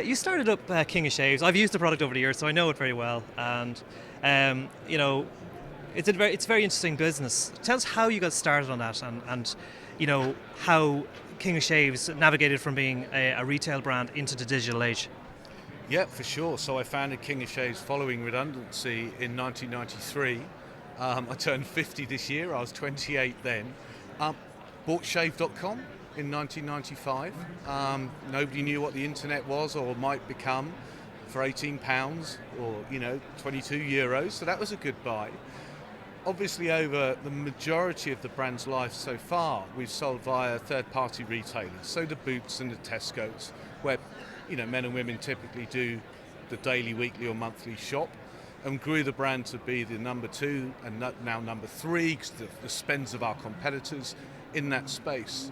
You started up King of Shaves. I've used the product over the years, so I know it very well. And um, you know, it's a very interesting business. Tell us how you got started on that, and how King of Shaves navigated from being a retail brand into the digital age. Yeah, for sure. So I founded King of Shaves following redundancy in 1993. I turned 50 this year. I was 28 then. Um, Bought shave.com in 1995. Nobody knew what the internet was or might become for £18 or 22 euros. So that was a good buy. Obviously, over the majority of the brand's life so far, we've sold via third-party retailers, so the Boots and the Tesco's, where men and women typically do the daily, weekly, or monthly shop, and grew the brand to be the number two and now number three, because the spends of our competitors in that space.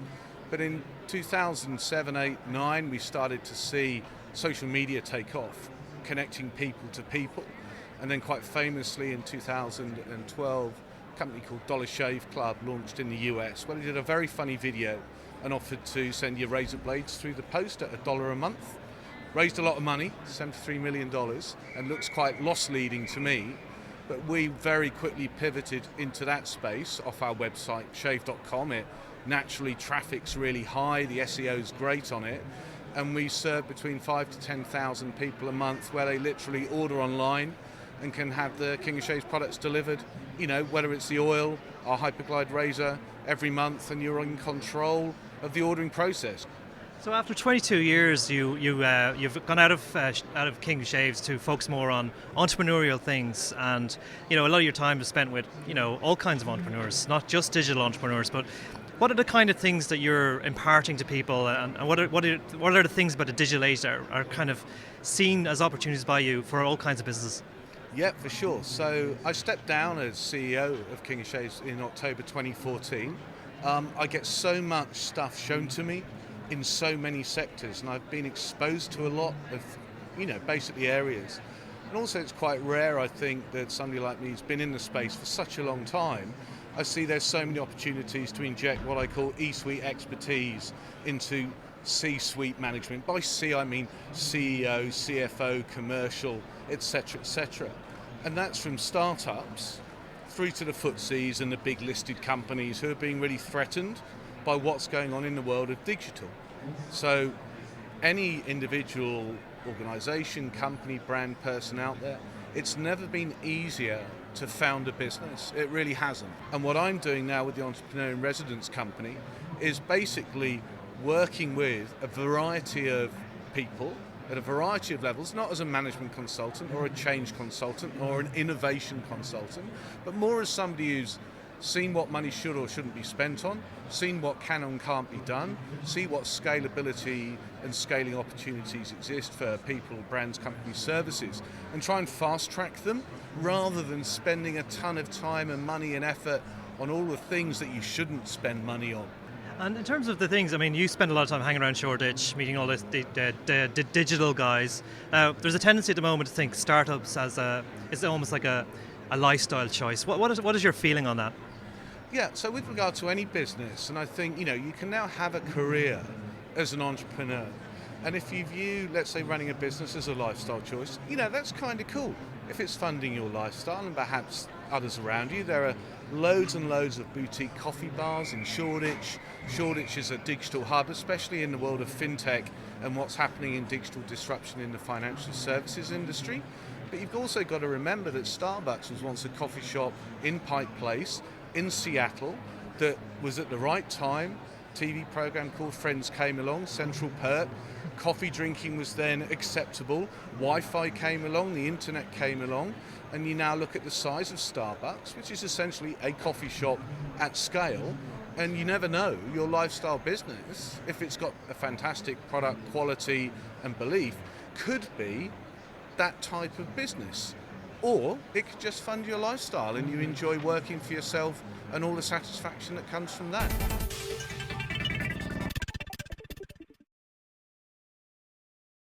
But in 2007, 8, 9, we started to see social media take off, connecting people to people. And then quite famously in 2012, a company called Dollar Shave Club launched in the US, where they did a very funny video and offered to send your razor blades through the post at $1 a month. Raised a lot of money, $73 million, and looks quite loss-leading to me. But we very quickly pivoted into that space off our website, shave.com. It naturally traffic's really high, the SEO's great on it, and we serve between 5,000 to 10,000 people a month where they literally order online and can have the King of Shaves products delivered, whether it's the oil, our Hyperglide razor, every month, and you're in control of the ordering process. So after 22 years, you've gone out of King of Shaves to focus more on entrepreneurial things, and a lot of your time is spent with all kinds of entrepreneurs, not just digital entrepreneurs. But what are the kind of things that you're imparting to people, and what are the things about the digital age that are kind of seen as opportunities by you for all kinds of businesses? Yeah, for sure. So I stepped down as CEO of King of Shaves in October 2014. I get so much stuff shown to me in so many sectors, and I've been exposed to a lot of, basically areas. And also it's quite rare, I think, that somebody like me who's been in the space for such a long time, I see there's so many opportunities to inject what I call E-suite expertise into C-suite management. By C, I mean CEO, CFO, commercial, etc., etc. And that's from startups through to the FTSEs and the big listed companies who are being really threatened by what's going on in the world of digital. So any individual organisation, company, brand, person out there, it's never been easier to found a business. It really hasn't. And what I'm doing now with the Entrepreneur in Residence company is basically working with a variety of people at a variety of levels, not as a management consultant or a change consultant or an innovation consultant, but more as somebody who's seen what money should or shouldn't be spent on, seen what can and can't be done, see what scalability and scaling opportunities exist for people, brands, companies, services, and try and fast track them rather than spending a ton of time and money and effort on all the things that you shouldn't spend money on. And in terms of the things, I mean, you spend a lot of time hanging around Shoreditch, meeting all the digital guys. There's a tendency at the moment to think startups it's almost like a lifestyle choice. What is your feeling on that? Yeah, so with regard to any business, and I think, you can now have a career as an entrepreneur. And if you view, let's say, running a business as a lifestyle choice, that's kind of cool. If it's funding your lifestyle and perhaps others around you, there are loads and loads of boutique coffee bars in Shoreditch. Shoreditch is a digital hub, especially in the world of fintech and what's happening in digital disruption in the financial services industry. But you've also got to remember that Starbucks was once a coffee shop in Pike Place in Seattle that was at the right time. TV program called Friends came along, Central Perk. Coffee drinking was then acceptable. Wi-Fi came along, the internet came along, and you now look at the size of Starbucks, which is essentially a coffee shop at scale, and you never know, your lifestyle business, if it's got a fantastic product quality and belief, could be that type of business. Or it could just fund your lifestyle and you enjoy working for yourself and all the satisfaction that comes from that.